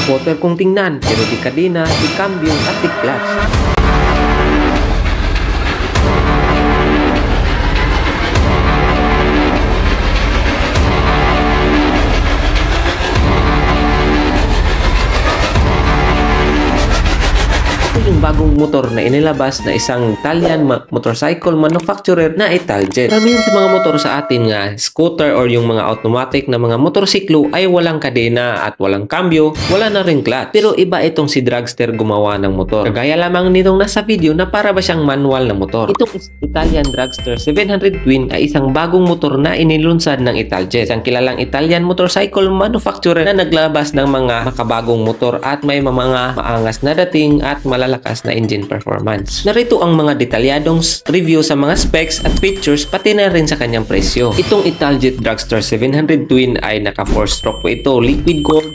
Water kung tingnan, pero di kadena, di cambio at di clutch. Yung bagong motor na inilabas na isang Italian motorcycle manufacturer na Italjet. Karamihan sa mga motor sa atin nga scooter or yung mga automatic na mga motorsiklo ay walang kadena at walang cambio, wala na rin clutch. Pero iba itong si Dragster gumawa ng motor. Kagaya lamang nitong nasa video na para ba siyang manual na motor. Itong Italian Dragster 700 Twin ay isang bagong motor na inilunsad ng Italjet. Isang kilalang Italian motorcycle manufacturer na naglabas ng mga makabagong motor at may mga maangas na dating at malalakas na engine performance. Narito ang mga detalyadong review sa mga specs at features pati na rin sa kanyang presyo. Itong Italjet Dragster 700 Twin ay naka 4-stroke po ito, liquid gold,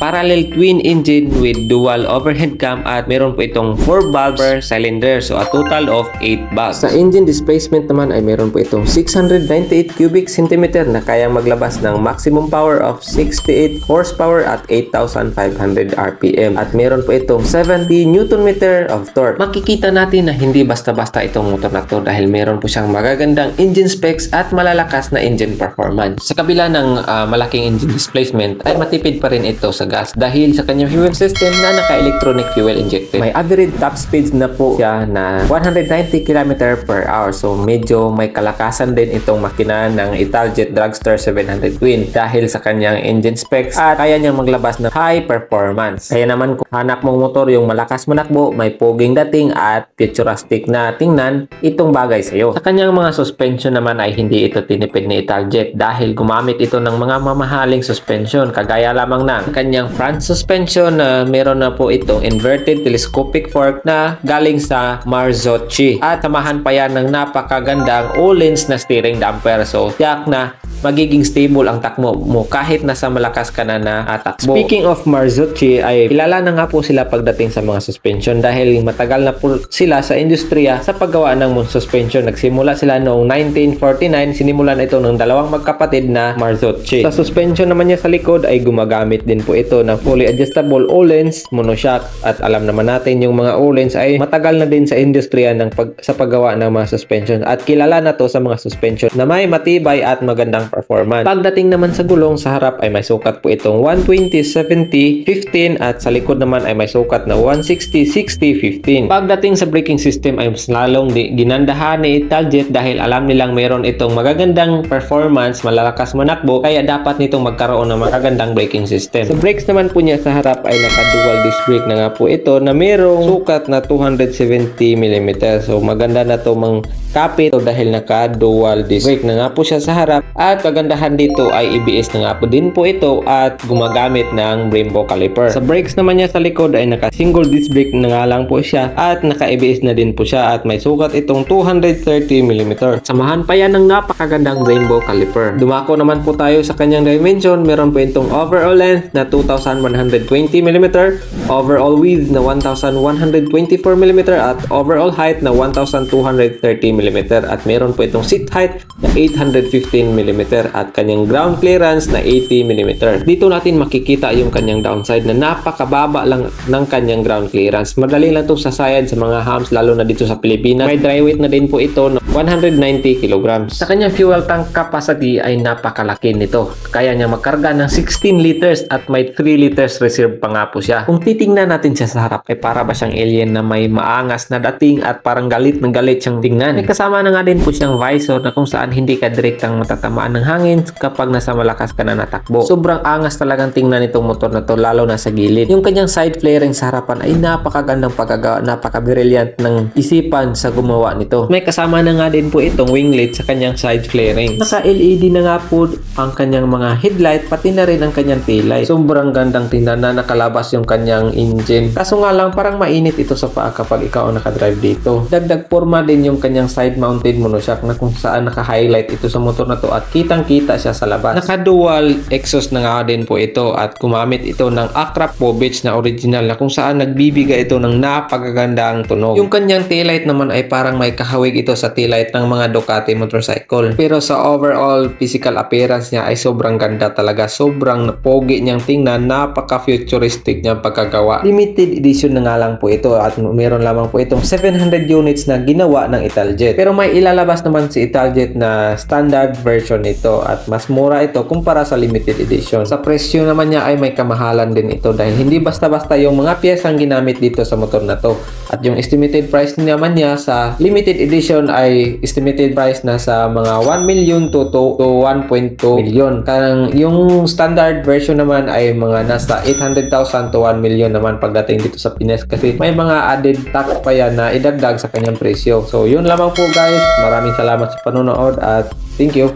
parallel twin engine with dual overhead cam at meron po itong 4 valves per cylinder, so a total of 8 valves. Sa engine displacement naman ay meron po itong 698 cubic centimeter na kayang maglabas ng maximum power of 68 horsepower at 8,500 RPM at meron po itong 70 Newton meter of torque. Makikita natin na hindi basta-basta itong motor na to dahil meron po siyang magagandang engine specs at malalakas na engine performance. Sa kabila ng malaking engine displacement ay matipid pa rin ito sa gas dahil sa kanyang fuel system na naka-electronic fuel injected. May average top speeds na po siya na 190 km per hour, so medyo may kalakasan din itong makina ng Italjet Dragster 700 Twin dahil sa kanyang engine specs at kaya niyang maglabas ng high performance. Kaya naman kung hanap mong motor yung malakas manakbo, may poging dating at futuristic na tingnan, itong bagay sa iyo. Sa kanyang mga suspension naman ay hindi ito tinipid ni Italjet dahil gumamit ito ng mga mamahaling suspension kagaya lamang ng kanyang front suspension na meron na po itong inverted telescopic fork na galing sa Marzocchi at samahan pa yan ng napakagandang Öhlins na steering damper, so tiyak na magiging stable ang takbo mo kahit nasa malakas ka na takbo. Speaking of Marzocchi, ay kilala na nga po sila pagdating sa mga suspension dahil matagal na po sila sa industriya sa paggawa ng suspension. Nagsimula sila noong 1949, sinimulan ito ng dalawang magkapatid na Marzocchi. Sa suspension naman niya sa likod ay gumagamit din po ito ng fully adjustable Öhlins monoshock at alam naman natin yung mga Öhlins ay matagal na din sa industriya sa paggawa ng mga suspension at kilala na to sa mga suspension na may matibay at magandang performance. Pagdating naman sa gulong, sa harap ay may sukat po itong 120/70/15 at sa likod naman ay may sukat na 160/60/15. Pagdating sa braking system ay mas lalong ginandahan ni Italjet dahil alam nilang meron itong magagandang performance, malalakas manakbo, kaya dapat nitong magkaroon ng magagandang braking system. Sa brakes naman po niya sa harap ay naka-dual disc brake na nga po ito na merong sukat na 270mm. So maganda na to kapit dahil naka-dual disc brake na nga po siya sa harap at kagandahan dito ay ABS na nga po din po ito at gumagamit ng Brembo caliper. Sa brakes naman niya sa likod ay naka-single disc brake na nga lang po siya at naka-ABS na din po siya at may sukat itong 230mm. Samahan pa yan ng napakagandang Brembo caliper. Dumako naman po tayo sa kanyang dimension. Meron po itong overall length na 2,120mm, overall width na 1,124mm at overall height na 1,230mm at meron po itong seat height na 815mm at kanyang ground clearance na 80mm. Dito natin makikita yung kanyang downside na napakababa lang ng kanyang ground clearance. Madali lang itong sasayad sa mga hams lalo na dito sa Pilipinas. May dry weight na din po ito 190 kg. Sa kanyang fuel tank capacity ay napakalaki nito. Kaya niya magkarga ng 16 liters at may 3 liters reserve pa nga po siya. Kung titingnan natin siya sa harap ay para ba siyang alien na may maangas na dating at parang galit na galit siyang tingnan. May kasama na nga din po siyang visor na kung saan hindi ka direktang matatamaan ng hangin kapag nasa malakas ka na natakbo. Sobrang angas talagang tingnan itong motor na to lalo na sa gilid. Yung kanyang side flaring sa harapan ay napakagandang pagkagawa, napaka-brilliant ng isipan sa gumawa nito. May kasama na nga din po itong winglet sa kanyang side flaring. Naka-LED na nga po ang kanyang mga headlight pati na rin ang kanyang taillight. Sobrang gandang tingnan na nakalabas yung kanyang engine. Kaso nga lang parang mainit ito sa paa kapag ikaw ang nakadrive dito. Dagdag forma din yung kanyang side side mounted monoshock na kung saan naka-highlight ito sa motor na to at kitang-kita siya sa labas. Naka-dual exhaust na nga din po ito at gumamit ito ng Akrap Bobich na original na kung saan nagbibigay ito ng napakagandang tunog. Yung kanyang taillight naman ay parang may kahawig ito sa taillight ng mga Ducati motorcycle. Pero sa overall physical appearance niya ay sobrang ganda talaga. Sobrang pogi niyang tingnan, napaka-futuristic niyang pagkagawa. Limited edition na nga lang po ito at meron lamang po itong 700 units na ginawa ng Italjet. Pero may ilalabas naman si Italjet na standard version nito at mas mura ito kumpara sa limited edition. Sa presyo naman niya ay may kamahalan din ito dahil hindi basta-basta yung mga piyesang ginamit dito sa motor na to. At yung estimated price naman niya sa limited edition ay estimated price na sa mga 1 million to 1.2 million. Karang yung standard version naman ay mga nasa 800,000 to 1 million naman pagdating dito sa Pinas kasi may mga added tax pa yan na idagdag sa kanyang presyo. So yun lamang po guys. Maraming salamat sa panonood at thank you.